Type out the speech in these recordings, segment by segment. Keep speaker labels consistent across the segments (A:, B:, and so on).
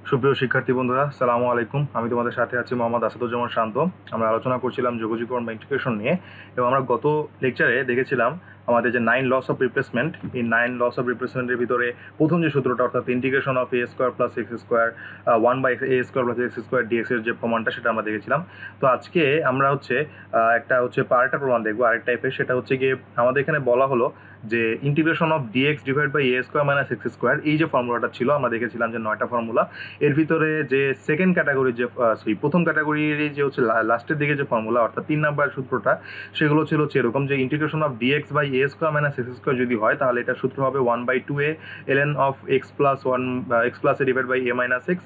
A: সুপ্রিয় শিক্ষার্থী বন্ধুরা, সালামু আলাইকুম। আমি তোমাদের সাথে আছি মোহাম্মদ আসাদুজ্জামান শান্ত। আমরা আলোচনা করছিলাম যোগাযোগকরণ বা ইন্টিগ্রেশন নিয়ে, এবং আমরা গত লেকচারে দেখেছিলাম আমাদের যে 9 লস অফ রিপ্লেসমেন্ট, এই 9 লস অফ রিপ্লেসমেন্টের ভিতরে প্রথম যে সূত্রটা, অর্থাৎ integration of a square plus x square 1/a² plus x square dx এর যে প্রমাণটা, সেটা আমরা দেখেছিলাম। তো আজকে আমরা একটা আরেকটা প্রমাণ দেখবো, আরেক টাইপের। সেটা হচ্ছে গিয়ে আমাদের এখানে বলা হলো যে integration of dx divide by a square minus x square, এই যে ফর্মুলাটা ছিল, আমরা দেখেছিলাম যে 9টা ফর্মুলা। এর ভিতরে যে সেকেন্ড ক্যাটাগরি, যে প্রথম ক্যাটাগরির যে লাস্টের দিকে যে ফর্মুলা, অর্থাৎ 3 নাম্বার সূত্রটা, সেগুলো ছিল এরকম যে integration of dx by a square minus x square যদি হয়, তাহলে এটা সূত্র হবে 1/2a ln of x plus one x plus a divide by a minus x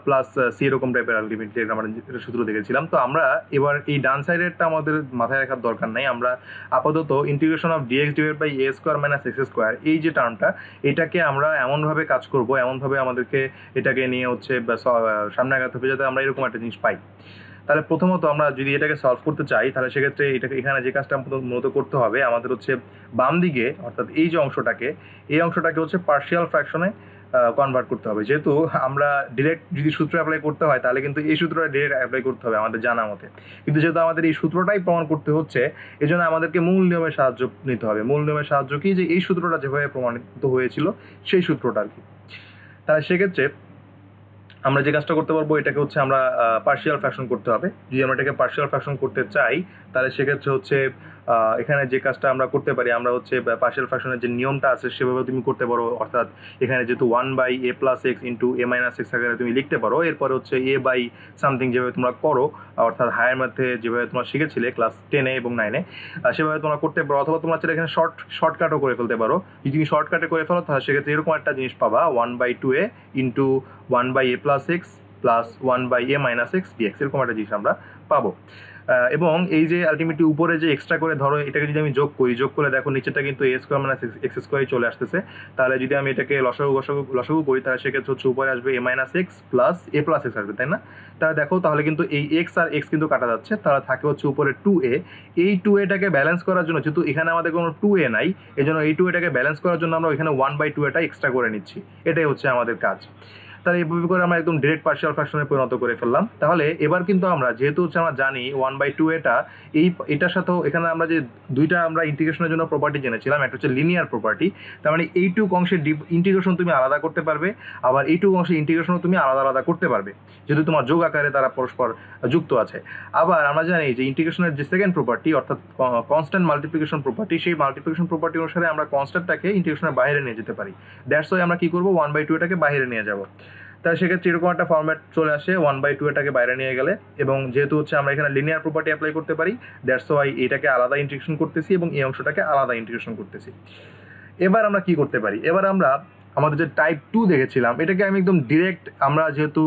A: plus c, এরকম টাইপের আলটিমেটলি আমরা সূত্র দেখেছিলাম। তো আমরা এবার এই ডান সাইডেরটা আমাদের মাথায় রাখার দরকার নাই। আমরা আপাতত integration of dx divide by a square minus x square, এই যে টার্মটা, এটাকে আমরা এমনভাবে কাজ করব, এমনভাবে আমাদেরকে এটাকে নিয়ে সামনে আগাতে হবে, যাতে আমরা এরকম একটা জিনিস পাই। তাহলে প্রথমত আমরা যদি এটাকে সলভ করতে চাই, তাহলে সেক্ষেত্রে এখানে যে কাজটা মূলত করতে হবে আমাদের বাম দিকে, অর্থাৎ এই যে অংশটাকে, এই অংশটাকে পার্শিয়াল ফ্র্যাকশনে কনভার্ট করতে হবে। যেহেতু আমরা ডিরেক্ট যদি সূত্র অ্যাপ্লাই করতে হয়, তাহলে কিন্তু এই সূত্রটা ডিরেক্ট অ্যাপ্লাই করতে হবে আমাদের জানা মতে। কিন্তু যেহেতু আমাদের এই সূত্রটাই প্রমাণ করতে হচ্ছে, এই জন্য আমাদেরকে মূল নিয়মের সাহায্য নিতে হবে। মূল নিয়মের সাহায্য কি, যে এই সূত্রটা যেভাবে প্রমাণিত হয়েছিল সেই সূত্রটা আর কি। তাহলে সেক্ষেত্রে আমরা যে কাজটা করতে পারবো, এটাকে আমরা পার্শিয়াল ফ্র্যাকশন করতে হবে। যদি আমরা এটাকে পার্শিয়াল ফ্র্যাকশন করতে চাই, তাহলে সেক্ষেত্রে এখানে যে কাজটা আমরা করতে পারি, আমরা পার্শিয়াল ফ্র্যাকশনের যে নিয়মটা আছে সেভাবে তুমি করতে পারো। অর্থাৎ এখানে যেহেতু 1/a প্লাস এক্স ইন্টু এ মাইনাস এক্স আকারে তুমি লিখতে পারো। এরপরে এ বাই সামথিং যেভাবে তোমরা করো, অর্থাৎ হায়ার ম্যাথে যেভাবে তোমরা শিখেছিলে ক্লাস 10-এ এবং 9-এ, সেভাবে তোমরা করতে পারো। অথবা তোমরা এখানে শর্টকাটও করে ফেলতে পারো। যদি তুমি শর্টকাটে করে ফেলো, তাহলে সেক্ষেত্রে এরকম একটা জিনিস পাবা, 1/2a into 1/a plus x plus 1/a minus x dx, এরকম একটা জিনিস আমরা পাবো। এবং এই যে আলটিমেটলি উপরে যে এক্সট্রা করে ধরো, এটাকে যদি আমি যোগ করে দেখো, নিচেটা কিন্তু এ স্কোয়ার মাইনাস এক্স স্কোয়ারই চলে আসতেছে। তাহলে যদি আমি এটাকে লসাগু করি, তাহলে সেক্ষেত্রে উপরে আসবে এ minus x plus a plus x আসবে, তাই না? তাহলে দেখো, তাহলে কিন্তু এই এক্স আর এক্স কিন্তু কাটা যাচ্ছে, তাহলে থাকে উপরে 2a। এই 2aটাকে ব্যালেন্স করার জন্য, যেহেতু এখানে আমাদের কোনো 2a নাই, এই জন্য এই 2aটাকে ব্যালেন্স করার জন্য আমরা এখানে 1/2a এক্সট্রা করে নিচ্ছি। এটাই আমাদের কাজ। তাহলে এইভাবে করে আমরা একদম ডিরেক্ট পার্শিয়াল ফ্র্যাকশনে পরিণত করে ফেললাম। তাহলে এবার কিন্তু আমরা যেহেতু আমরা জানি 1/2 এটার সাথেও এখানে আমরা যে দুইটা আমরা ইন্টিগ্রেশনের জন্য প্রপার্টি জেনেছিলাম, একটা লিনিয়ার প্রপার্টি। তার মানে এইটুক অংশের ইন্টিগ্রেশন তুমি আলাদা করতে পারবে, আবার এইটুক অংশের ইন্টিগ্রেশনও তুমি আলাদা আলাদা করতে পারবে, যেহেতু তোমার যোগ আকারে তারা পরস্পর যুক্ত আছে। আবার আমরা জানি যে ইন্টিগ্রেশনের যে সেকেন্ড প্রপার্টি, অর্থাৎ কনস্ট্যান্ট মাল্টিপ্লিকেশন প্রপার্টি, সেই মাল্টিপ্লিকেশন প্রপার্টি অনুসারে আমরা কনস্ট্যান্টটাকে ইন্টিগ্রেশনের বাইরে নিয়ে যেতে পারি। দ্যাটস ওয়াই আমরা কি করবো, 1/2 এটাকে বাইরে নিয়ে যাব। তাহলে সেক্ষেত্রে এরকম একটা ফর্ম্যাট চলে আসে, 1/2 এটাকে বাইরে নিয়ে গেলে। এবং যেহেতু আমরা এখানে লিনিয়ার প্রপার্টি অ্যাপ্লাই করতে পারি, দ্যাটস ওয়াই এটাকে আলাদা ইন্টিগ্রেশন করতেছি এবং এই অংশটাকে আলাদা ইন্টিগ্রেশন করতেছি। এবার আমরা কি করতে পারি, এবার আমরা আমাদের যে টাইপ 2 দেখেছিলাম, এটাকে আমি একদম ডিরেক্ট, আমরা যেহেতু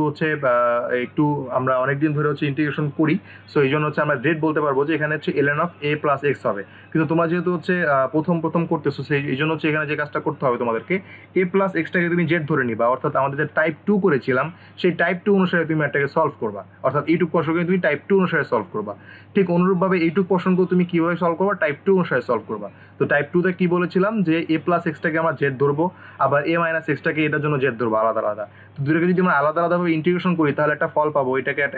A: একটু আমরা অনেকদিন ধরে ইন্টিগ্রেশন করি, সো এই জন্য আমরা ডিরেক্ট বলতে পারবো যে এখানে ln of a plus x হবে। কিন্তু তোমরা যেহেতু প্রথম করতেছো, সেই এই জন্য এখানে যে কাজটা করতে হবে তোমাদেরকে, a প্লাস এক্সটাকে তুমি জেড ধরে নিবা। অর্থাৎ আমাদের যে টাইপ 2 করেছিলাম, সেই টাইপ 2 অনুসারে তুমি এটাকে সলভ করবা। অর্থাৎ এইটুক প্রশ্নকে তুমি টাইপ 2 অনুসারে সলভ করবা। ঠিক অনুরূপভাবে এইটুক প্রশ্নকে তুমি কিভাবে সলভ করবা, টাইপ 2 অনুসারে সলভ করবা। তো টাইপ 2তে কি বলেছিলাম, যে a প্লাস এক্সটাকে আমরা জেড ধরবো, আবার এ মাইনাস এক্সটাকে এটার জন্য জেড ধরবো, আলাদা আলাদা। তো দুটোকে যদি আমরা আলাদা আলাদাভাবে ইন্টিগ্রেশন করি, তাহলে একটা ফল পাবো,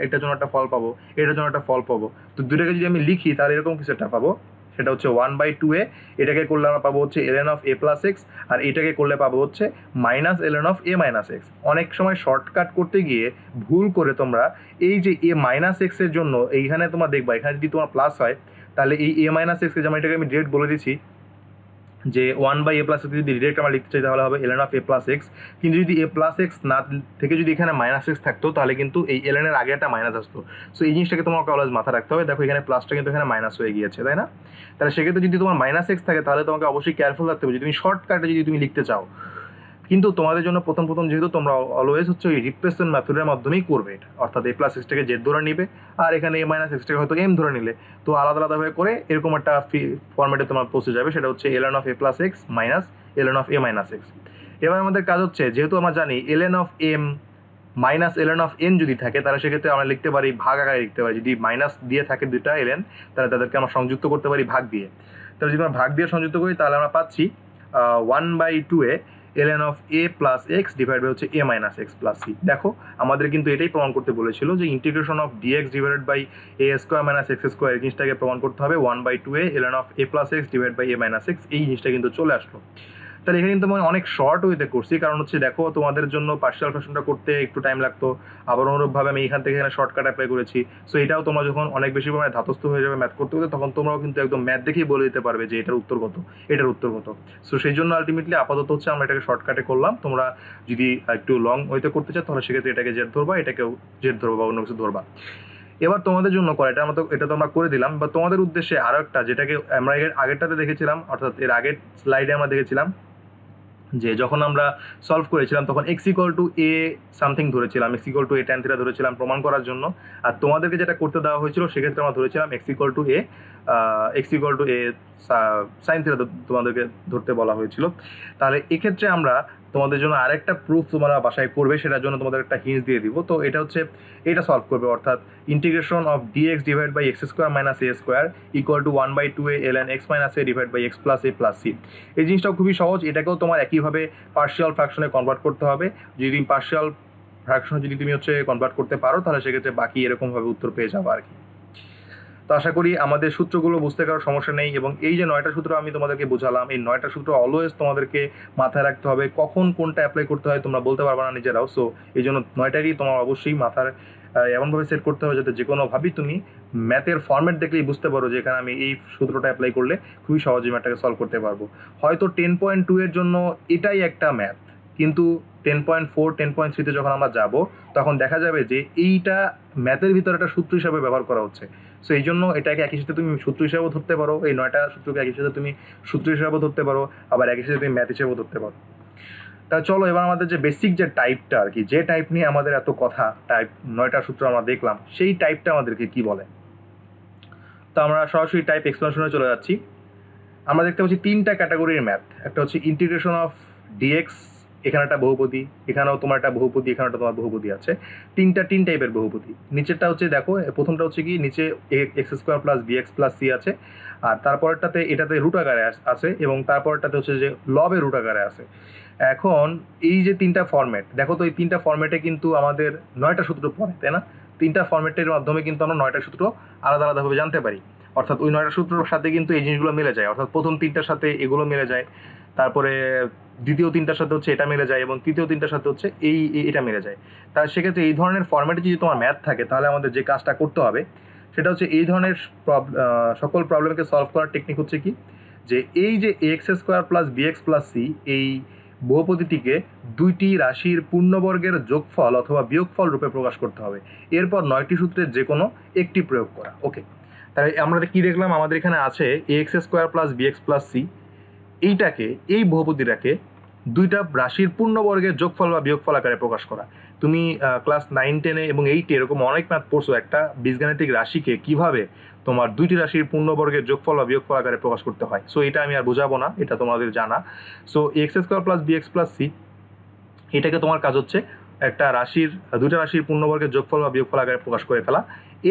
A: এটার জন্য একটা ফল পাবো, এটার জন্য একটা ফল পাবো। তো দুটোকে যদি আমি লিখি, তাহলে এরকম কিছু একটা পাবো। সেটা 1/2a, এটাকে করলে আমরা পাবো ln of a plus x, আর এটাকে করলে পাবো minus ln of a minus x. অনেক সময় শর্টকাট করতে গিয়ে ভুল করে তোমরা এই যে a মাইনাস এক্স এর জন্য, এইখানে তোমরা দেখবা, এখানে যদি তোমার প্লাস হয়, তাহলে এই a মাইনাস এক্স, যেমন এটাকে আমি ডিরেক্ট বলে দিচ্ছি যে 1/a প্লাস এক্স, যদি ডিরেক্ট আমরা লিখতে চাই, তাহলে হবে ln of a plus x. কিন্তু যদি a প্লাস এক্স না থেকে যদি এখানে মাইনাস এক্স থাকতো, তাহলে কিন্তু এই ln এর আগে একটা মাইনাস আসতো। সো এই জিনিসটাকে তোমাকে অলওয়েজ মাথায় রাখতে হবে। দেখো, এখানে প্লাসটা কিন্তু এখানে মাইনাস হয়ে গিয়েছে, তাই না? তাহলে সেক্ষেত্রে যদি তোমার মাইনাস এক্স থাকে, তাহলে তোমাকে অবশ্যই কেয়ারফুল থাকতে হবে যদি তুমি শর্টকাটে যদি তুমি লিখতে চাও। কিন্তু তোমাদের জন্য প্রথম যেহেতু তোমরা অলওয়েজ এই রিপ্লেসমেন্ট মেথডের মাধ্যমেই করবে এটা, অর্থাৎ a প্লাস এক্সটাকে জেড ধরে নিবে, আর এখানে a মাইনাস এক্সটাকে হয়তো এম ধরে নিলে, তো আলাদা আলাদাভাবে করে এরকম একটা ফর্মেটে তোমার পৌঁছে যাবে। সেটা ln of a plus x minus ln of a minus x. এবার আমাদের কাজ যেহেতু আমরা জানি ln of m minus ln of n যদি থাকে, তাহলে সেক্ষেত্রে আমরা লিখতে পারি ভাগ আকারে লিখতে পারি। যদি মাইনাস দিয়ে থাকে দুইটা ln, তাহলে তাদেরকে আমরা সংযুক্ত করতে পারি ভাগ দিয়ে। তাহলে যদি আমরা ভাগ দিয়ে সংযুক্ত করি, তাহলে আমরা পাচ্ছি 1/2a ln of a plus x divide by হচ্ছে a minus x plus c. দেখো আমাদের কিন্তু এটাই প্রমাণ করতে বলেছিল যে integration of dx divided by a square minus x square এই জিনিসটাকে প্রমাণ করতে হবে 1/2a ln of a plus x divide by a minus x, এই জিনিসটা কিন্তু চলে আসলো। তাহলে এখানে কিন্তু আমি অনেক শর্ট ওয়েতে করছি, কারণ হচ্ছে দেখো তোমাদের জন্য পার্শিয়াল ফ্র্যাকশনটা করতে একটু টাইম লাগতো, আবার অনুরূপভাবে আমি এখান থেকে এখানে শর্টকাট অ্যাপ্লাই করেছি। সো এটাও তোমরা যখন অনেক বেশি পরিমাণে ধাতস্থ হয়ে যাবে ম্যাথ করতে করতে, তখন তোমরাও কিন্তু একদম ম্যাথ দেখেই বলে দিতে পারবে যে এটার উত্তর কত, এটার উত্তর কত। সো সেই জন্য আলটিমেটলি আপাতত হচ্ছে আমরা এটাকে শর্টকাটে করলাম। তোমরা যদি একটু লং ওয়েতে করতে চাও তাহলে সেক্ষেত্রে এটাকে জেড ধরবা, এটাকেও জেড ধরবা বা অন্য কিছু ধরবা। এবার তোমাদের জন্য করা এটা তো আমরা করে দিলাম, বা তোমাদের উদ্দেশ্যে আরও একটা, যেটাকে আমরা আগেরটাতে দেখেছিলাম, অর্থাৎ এর আগের স্লাইডে আমরা দেখেছিলাম যে যখন আমরা সলভ করেছিলাম তখন x equal to A something ধরেছিলাম, x equal to A tan theta ধরেছিলাম প্রমাণ করার জন্য। আর তোমাদেরকে যেটা করতে দেওয়া হয়েছিল সেক্ষেত্রে আমরা ধরেছিলাম x equal to A sine theta তোমাদেরকে ধরতে বলা হয়েছিল। তাহলে এক্ষেত্রে আমরা তোমাদের জন্য আরেকটা প্রুফ তোমরা বাসায় করবে, সেটার জন্য তোমাদের একটা হিন্ট দিয়ে দিব। তো এটা হচ্ছে, এটা সলভ করবে, অর্থাৎ integration of dx divide by x square minus a square equal to 1/2a ln x minus a divide by x plus a plus c. এই জিনিসটাও খুবই সহজ, এটাকেও তোমার একইভাবে পার্শিয়াল ফ্র্যাকশনে কনভার্ট করতে হবে। যদি পার্শিয়াল ফ্র্যাকশনে যদি তুমি হচ্ছে কনভার্ট করতে পারো তাহলে সেক্ষেত্রে বাকি এরকমভাবে উত্তর পেয়ে যাবো আর কি। তো আশা করি আমাদের সূত্রগুলো বুঝতে কারো সমস্যা নেই, এবং এই যে 9টা সূত্র আমি তোমাদেরকে বোঝালাম, এই 9টা সূত্র অলওয়েজ তোমাদেরকে মাথায় রাখতে হবে। কখন কোনটা অ্যাপ্লাই করতে হয় তোমরা বলতে পারবে না নিজেরাও। সো এই জন্য 9টারই তোমার অবশ্যই মাথার এমনভাবে সেট করতে হবে যাতে যে কোনোভাবেই তুমি ম্যাথের ফর্ম্যাট দেখলেই বুঝতে পারো যে এখানে আমি এই সূত্রটা অ্যাপ্লাই করলে খুবই সহজে ম্যাথটাকে সলভ করতে পারবো। হয়তো 10.2 এর জন্য এটাই একটা ম্যাথ, কিন্তু 10.4 10.3তে যখন আমরা যাব তখন দেখা যাবে যে এইটা ম্যাথের ভিতরে একটা সূত্র হিসাবে ব্যবহার করা হচ্ছে। সো এই জন্য এটাকে একই সাথে তুমি সূত্র হিসাবেও ধরতে পারো, এই 9টা সূত্রকে একই সাথে তুমি সূত্র হিসাবেও ধরতে পারো, আবার একই সাথে তুমি ম্যাথ হিসেবেও ধরতে পারো। তা চলো এবার আমাদের যে বেসিক যে টাইপটা আর কি, যে টাইপ নিয়ে আমাদের এত কথা, টাইপ 9টা সূত্র আমরা দেখলাম, সেই টাইপটা আমাদেরকে কি বলে। তো আমরা সরাসরি টাইপ এক্সপ্লেনেশনে চলে যাচ্ছি। আমরা দেখতে পাচ্ছি 3টা ক্যাটাগরির ম্যাথ। একটা হচ্ছে ইন্টিগ্রেশন অফ ডিএক্স, এখানে একটা বহুপদী, এখানেও তোমার একটা বহুপদী, এখানে একটা তোমার বহুপদী আছে। তিন টাইপের বহুপদী। নিচেরটা হচ্ছে দেখো, প্রথমটা হচ্ছে কি, নিচে x square plus bx plus c আছে, আর তারপরেরটাতে এটাতে রুট আকারে আছে, এবং তারপরেরটাতে হচ্ছে যে লবে রুট আকারে আছে। এখন এই যে 3টা ফরম্যাট দেখো, তো এই 3টা ফরম্যাটে কিন্তু আমাদের 9টা সূত্র পড়ে, তাই না? 3টা ফরম্যাটের মাধ্যমে কিন্তু আমরা 9টা সূত্র আলাদা আলাদাভাবে জানতে পারি। অর্থাৎ ওই 9টা সূত্রের সাথে কিন্তু এই জিনিসগুলো মিলে যায়, অর্থাৎ প্রথম 3টার সাথে এগুলো মিলে যায়, তারপরে দ্বিতীয় 3টার সাথে হচ্ছে এটা মিলে যায়, এবং তৃতীয় 3টার সাথে হচ্ছে এটা মিলে যায়। তার সেক্ষেত্রে এই ধরনের ফরম্যাটে যদি তোমার ম্যাথ থাকে তাহলে আমাদের যে কাজটা করতে হবে সেটা হচ্ছে এই ধরনের সকল প্রবলেমকে সলভ করার টেকনিক হচ্ছে কি, যে এই যে x square plus bx plus c এই বহুপদীটিকে দুইটি রাশির পূর্ণবর্গের যোগফল অথবা বিয়োগফল রূপে প্রকাশ করতে হবে। এরপর 9টি সূত্রের যে কোনো একটি প্রয়োগ করা। ওকে, তাহলে আমরা কি দেখলাম, আমাদের এখানে আছে x square plus bx plus c, এইটাকে, এই বহুপদীটাকে দুইটা রাশির পূর্ণবর্গের যোগফল বা বিয়োগফল আকারে প্রকাশ করা। তুমি ক্লাস 9 10 এবং 8 এরকম অনেক ম্যাথ পড়ছো, একটা বীজগাণিতিক রাশিকে কিভাবে তোমার দুইটি রাশির পূর্ণবর্গের যোগফল বা বিয়োগফল আকারে প্রকাশ করতে হয়। সো এটা আমি আর বোঝাবো না, এটা তোমাদের জানা। So x square plus bx plus c, এটাকে তোমার কাজ হচ্ছে একটা রাশির, দুইটা রাশির পূর্ণবর্গের যোগফল বা বিয়োগফল আকারে প্রকাশ করে ফেলা।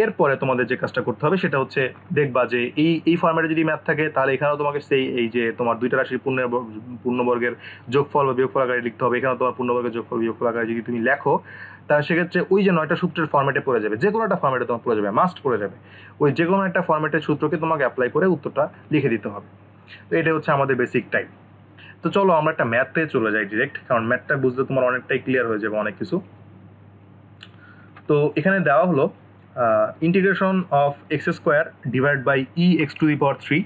A: এরপরে তোমাদের যে কাজটা করতে হবে সেটা হচ্ছে, দেখবা যে এই ফরম্যাটে যদি ম্যাথ থাকে তাহলে এখানেও তোমাকে সেই এই যে তোমার দুইটা রাশির পূর্ণবর্গের যোগফল বা বিয়োগফল আকারে লিখতে হবে। এখানেও তোমার পূর্ণবর্গের যোগফল বিয়োগফল আকারে যদি তুমি লেখো তাহলে সেক্ষেত্রে ওই যে 9টা সূত্রের ফরম্যাটে পড়ে যাবে, যে কোনো একটা ফরম্যাটে তোমার পড়ে যাবে, মাস্ট পড়ে যাবে। ওই যে কোনো একটা ফরম্যাটের সূত্রকে তোমাকে অ্যাপ্লাই করে উত্তরটা লিখে দিতে হবে। তো এটা হচ্ছে আমাদের বেসিক টাইপ। তো চলো আমরা একটা ম্যাথে চলে যাই ডিরেক্ট, কারণ ম্যাথটা বুঝতে তোমার অনেকটাই ক্লিয়ার হয়ে যাবে অনেক কিছু। তো এখানে দেওয়া হলো integration of x square divide by e x to the power 3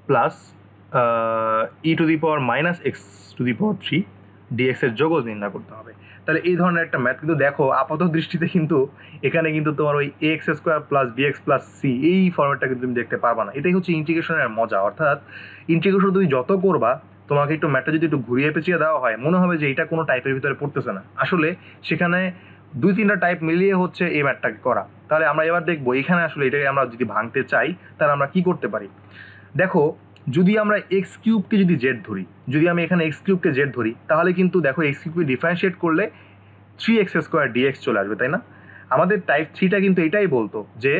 A: plus e to the power minus x to the power 3 dx এর যোগজ নির্ণয় করতে হবে। তাহলে এই ধরনের একটা ম্যাথ কিন্তু দেখো আপাত দৃষ্টিতে কিন্তু এখানে কিন্তু তোমার ওই x square plus bx plus c এই ফর্মেটটা কিন্তু তুমি দেখতে পারবা না। এটাই হচ্ছে ইন্টিগ্রেশনের মজা, অর্থাৎ ইন্টিগ্রেশন তুমি যত করবা তোমাকে একটু ম্যাথটা যদি একটু ঘুরিয়ে পেঁচিয়ে দেওয়া হয় মনে হবে যে এটা কোনো টাইপের ভিতরে পড়তেছে না, আসলে সেখানে 2-3টা টাইপ মিলিয়ে হচ্ছে এই ম্যাথটাকে করা। তাহলে আমরা এবার দেখবো এখানে আসলে এটাকে আমরা যদি ভাঙতে চাই তাহলে আমরা কি করতে পারি। দেখো যদি আমরা এক্স কিউবকে যদি জেড ধরি, যদি আমি এখানে এক্স কিউবকে জেড ধরি তাহলে কিন্তু দেখো এক্স কিউবকে ডিফারেন্সিয়েট করলে 3x স্কোয়ার ডিএক্স চলে আসবে, তাই না? আমাদের টাইপ 3টা কিন্তু এটাই বলতো যে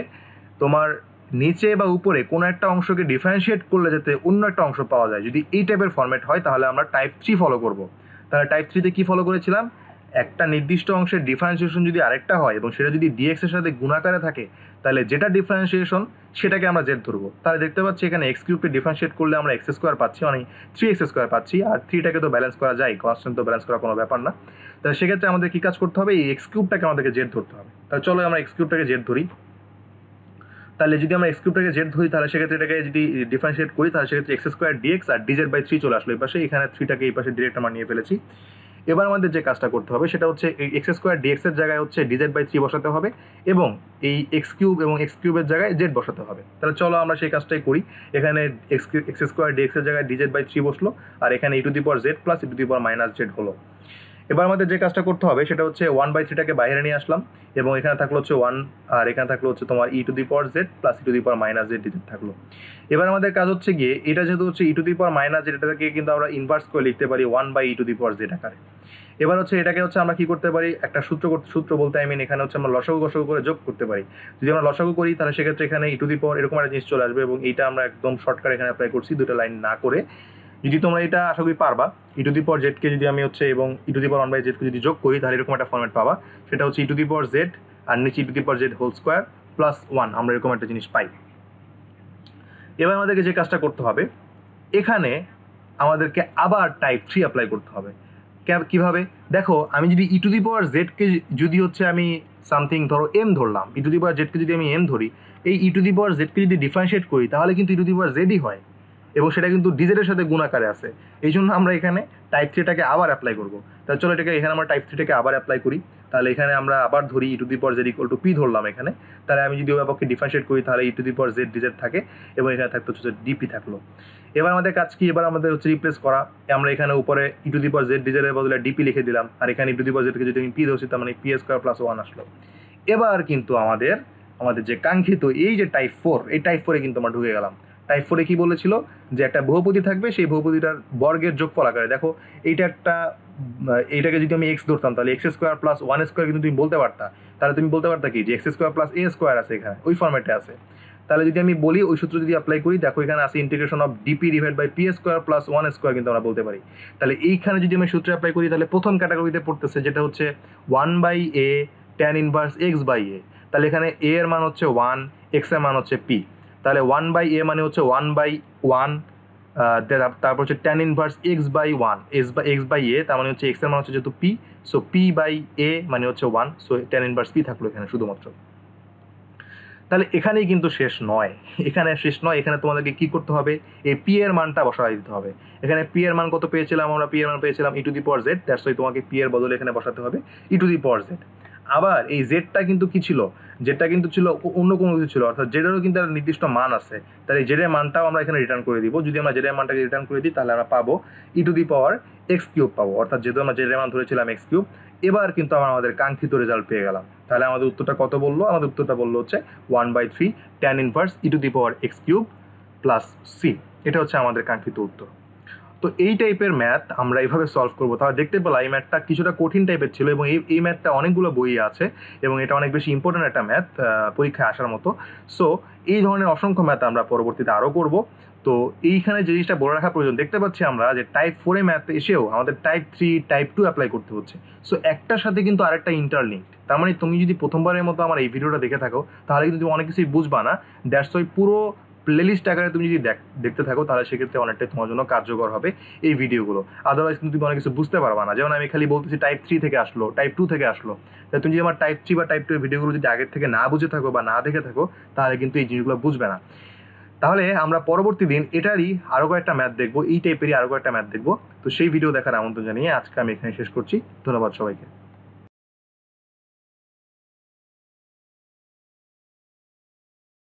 A: তোমার নিচে বা উপরে কোনো একটা অংশকে ডিফারেন্সিয়েট করলে যাতে অন্য একটা অংশ পাওয়া যায়, যদি এই টাইপের ফরম্যাট হয় তাহলে আমরা টাইপ 3 ফলো করব। তাহলে টাইপ 3-তে কী ফলো করেছিলাম, একটা নির্দিষ্ট অংশের ডিফারেন্সিয়েশন যদি আরেকটা হয় এবং সেটা যদি ডিএক্স এর সাথে গুণাকারে থাকে, তাহলে যেটা ডিফারেন্সিয়েশন সেটাকে আমরা জেড ধরবো। তাহলে দেখতে পাচ্ছি এখানে এক্স কিউবকে ডিফারেন্সিয়েট করলে আমরা এক্স স্কোয়ার পাচ্ছি, মানে 3x স্কোয়ার পাচ্ছি, আর 3টাকে তো ব্যালেন্স করা যায়, কনস্ট্যান্ট তো ব্যালেন্স করা কোনো ব্যাপার না। তাহলে সেক্ষেত্রে আমাদের কী কাজ করতে হবে, এই এক্স কিউবটাকে আমাদেরকে জেড ধরতে হবে। তাহলে চলো আমরা এক্স কিউবটাকে জেড ধরি। তাহলে যদি আমরা এক্স কিউবটাকে জেড ধরি, তাহলে সেক্ষেত্রে এটাকে যদি ডিফারেন্সিয়েট করি, তাহলে সেক্ষেত্রে এক্স স্কোয়ার ডিএক্স আর dz/3 চলে আসলো এই পাশে, এখানে 3টাকে এই পাশে ডিরেক্ট আমরা নিয়ে ফেলেছি। এবার আমাদের যে কাজটা করতে হবে সেটা হচ্ছে এই এক্স স্কোয়ার ডিএক্স এর জায়গায় হচ্ছে dz/3 বসাতে হবে এবং এই এক্স কিউব এবং এক্স কিউবের জায়গায় জেড বসাতে হবে। তাহলে চলো আমরা সেই কাজটাই করি। এখানে এক্স স্কোয়ার ডিএক্স এর জায়গায় dz/3 বসলো, আর এখানে e to the power Z plus e to the power minus Z হলো। এবার আমাদের যে কাজটা করতে হবে সেটা হচ্ছে 1/3টাকে বাইরে নিয়ে আসলাম এবং এখানে থাকলো হচ্ছে 1, আর এখানে থাকলো হচ্ছে তোমার e to the power Z plus e to the power minus Z digit থাকলো। এবার আমাদের কাজ হচ্ছে গিয়ে এটা যেহেতু হচ্ছে e to the power minus Z, এটাকে কিন্তু আমরা ইনভার্স করে লিখতে পারি 1/e two the power Z আকারে। এবার হচ্ছে এটাকে হচ্ছে আমরা কি করতে পারি, একটা সূত্র বলতে এখানে হচ্ছে আমরা লসাগু গসাগু করে যোগ করতে পারি। যদি আমরা লসাগু করি তাহলে সেক্ষেত্রে এখানে e টু দি পাওয়ার এরকম একটা জিনিস চলে আসবে এবং এইটা আমরা একদম শর্টকাট এখানে অ্যাপ্লাই করছি, দুটো লাইন না করে। যদি তোমরা এটা আশা করি পারবা, e টু দি পাওয়ার জেডকে যদি আমি হচ্ছে এবং e টু দি পাওয়ার 1/জেডকে যদি যোগ করি তাহলে এরকম একটা ফর্মেট পাবা, সেটা হচ্ছে e to the power z আর নিচে e to the power z whole square plus 1, আমরা এরকম একটা জিনিস পাই। এবার আমাদেরকে যে কাজটা করতে হবে, এখানে আমাদেরকে আবার টাইপ 3 অ্যাপ্লাই করতে হবে। কিভাবে দেখো, আমি যদি e টু দি পাওয়ার জেডকে যদি হচ্ছে আমি সামথিং ধরো এম ধরলাম, e টু দি পাওয়ার জেডকে যদি আমি এম ধরি, এই e টু দি পাওয়ার জেডকে যদি ডিফারেন্সিয়েট করি তাহলে কিন্তু e টু দি পাওয়ার জেডই হয় এবং সেটা কিন্তু ডিজেডের সাথে গুণাকারে আছে। এই জন্য আমরা এখানে টাইপ 3টাকে আবার অ্যাপ্লাই করবো। তাহলে চলো এটাকে এখানে আমরা টাইপ 3টাকে আবার অ্যাপ্লাই করি। তাহলে এখানে আমরা আবার ধরি e to the power Z equal to P ধরলাম এখানে। তাহলে আমি যদি ওই পক্ষে ডিফারেন্সিয়েট করি তাহলে e to the power Z DZ থাকে এবং এখানে থাকতো হচ্ছে ডিপি থাকলো। এবার আমাদের কাজ কি, এবার আমাদের হচ্ছে রিপ্লেস করা। আমরা এখানে উপরে e to the power z ডিজেডের বদলে ডিপি লিখে দিলাম, আর এখানে e টু দি পাওয়ার জেডকে যদি আমি পি ধরছি তার মানে পি স্কোয়ার প্লাস 1 আসলো। এবার কিন্তু আমাদের যে কাঙ্ক্ষিত এই যে টাইপ 4, এই টাইপ 4-এ কিন্তু আমরা ঢুকে গেলাম। টাইপ 4-এ কি বলেছিল যে একটা বহুপদী থাকবে, সেই বহুপদীটার বর্গের যোগফল আকারে। দেখো এইটাকে যদি আমি এক্স ধরতাম তাহলে এক্স স্কোয়ার প্লাস 1 স্কোয়ার কিন্তু তুমি বলতে পারতা। তাহলে তুমি বলতে পারতা কি যে এক্স স্কোয়ার প্লাস এ স্কোয়ার আছে, এখানে ওই ফর্মেটে আছে। তাহলে যদি আমি বলি ওই সূত্র যদি অ্যাপ্লাই করি, দেখো এখানে আছে integration of dp divide by p square plus 1 square কিন্তু আমরা বলতে পারি। তাহলে এইখানে যদি আমি সূত্র অ্যাপ্লাই করি তাহলে প্রথম ক্যাটাগরিতে পড়তেছে যেটা হচ্ছে 1/a tan ইনভার্স x/a। তাহলে এখানে a এর মান হচ্ছে 1, x এর মান হচ্ছে p। তাহলে 1/a মানে হচ্ছে 1/1, তারপর হচ্ছে tan ইনভার্স x/1, x/a, তার মানে হচ্ছে x এর মান হচ্ছে যেহেতু p, সো p/a মানে হচ্ছে 1, সো tan ইনভার্স p থাকলো এখানে শুধুমাত্র। তাহলে এখানেই কিন্তু শেষ নয়, এখানে তোমাদেরকে কি করতে হবে, এই পি এর মানটা বসাই দিতে হবে। এখানে পি এর মান কত পেয়েছিলাম আমরা, পি এর মান পেয়েছিলাম e to the power Z, that's why তোমাকে পি এর বদলে এখানে বসাতে হবে e to the power Z. আবার এই জেডটা কিন্তু কি ছিল, জেডটা কিন্তু ছিল অন্য কোনো কিছু ছিল, অর্থাৎ জেডেরও কিন্তু একটা নির্দিষ্ট মান আছে। তাহলে জেডের মানটাও আমরা এখানে রিটার্ন করে দিব। যদি আমরা জেডের মানটাকে রিটার্ন করে দিই তাহলে আমরা পাবো e to the power x cube পাবো, অর্থাৎ যেহেতু আমরা জেডের মান ধরেছিলাম এক্স কিউব। এবার কিন্তু আমরা আমাদের কাঙ্ক্ষিত রেজাল্ট পেয়ে গেলাম। তাহলে আমাদের উত্তরটা কত বললো, আমাদের উত্তরটা বললো হচ্ছে 1/3 tan inverse e to the power x cube plus c. এটা হচ্ছে আমাদের কাঙ্ক্ষিত উত্তর। তো এই টাইপের ম্যাথ আমরা এইভাবে সলভ করবো। তাহলে দেখতে পেলাম এই ম্যাথটা কিছুটা কঠিন টাইপের ছিল এবং এই ম্যাথটা অনেকগুলো বই আছে এবং এটা অনেক বেশি ইম্পর্টেন্ট একটা ম্যাথ পরীক্ষায় আসার মতো। সো এই ধরনের অসংখ্য ম্যাথ আমরা পরবর্তীতে আরও করব। তো এইখানে যে জিনিসটা বলে রাখা প্রয়োজন, দেখতে পাচ্ছি আমরা যে টাইপ 4-এ ম্যাথ এসেও আমাদের টাইপ 3, টাইপ 2 অ্যাপ্লাই করতে হচ্ছে। সো একটার সাথে কিন্তু আরেকটা ইন্টারলিঙ্কড। তার মানে তুমি যদি প্রথমবারের মতো আমার এই ভিডিওটা দেখে থাকো তাহলে কিন্তু তুমি অনেক কিছুই বুঝবা না। দ্যাটস ওয়াই পুরো প্লেলিস্ট আকারে তুমি যদি দেখতে থাকো তাহলে সেক্ষেত্রে অনেকটাই তোমার জন্য কার্যকর হবে এই ভিডিওগুলো। আদারওয়াইজ কিন্তু তুমি অনেক কিছু বুঝতে পারবা না। যেমন আমি খালি বলতেছি টাইপ 3 থেকে আসলো, টাইপ 2 থেকে আসলো। তাই তুমি যদি আমার টাইপ 3 বা টাইপ 2 এর ভিডিওগুলো যদি আগের থেকে না বুঝে থাকো বা না দেখে থাকো তাহলে কিন্তু এই জিনিসগুলো বুঝবে না। তাহলে আমরা পরবর্তী দিন এটারই আরও কয়েকটা ম্যাথ দেখবো, এই টাইপেরই আরও কয়েকটা ম্যাথ দেখবো। তো সেই ভিডিও দেখার আমন্ত্রণ জানিয়ে আজকে আমি এখানে শেষ করছি। ধন্যবাদ সবাইকে।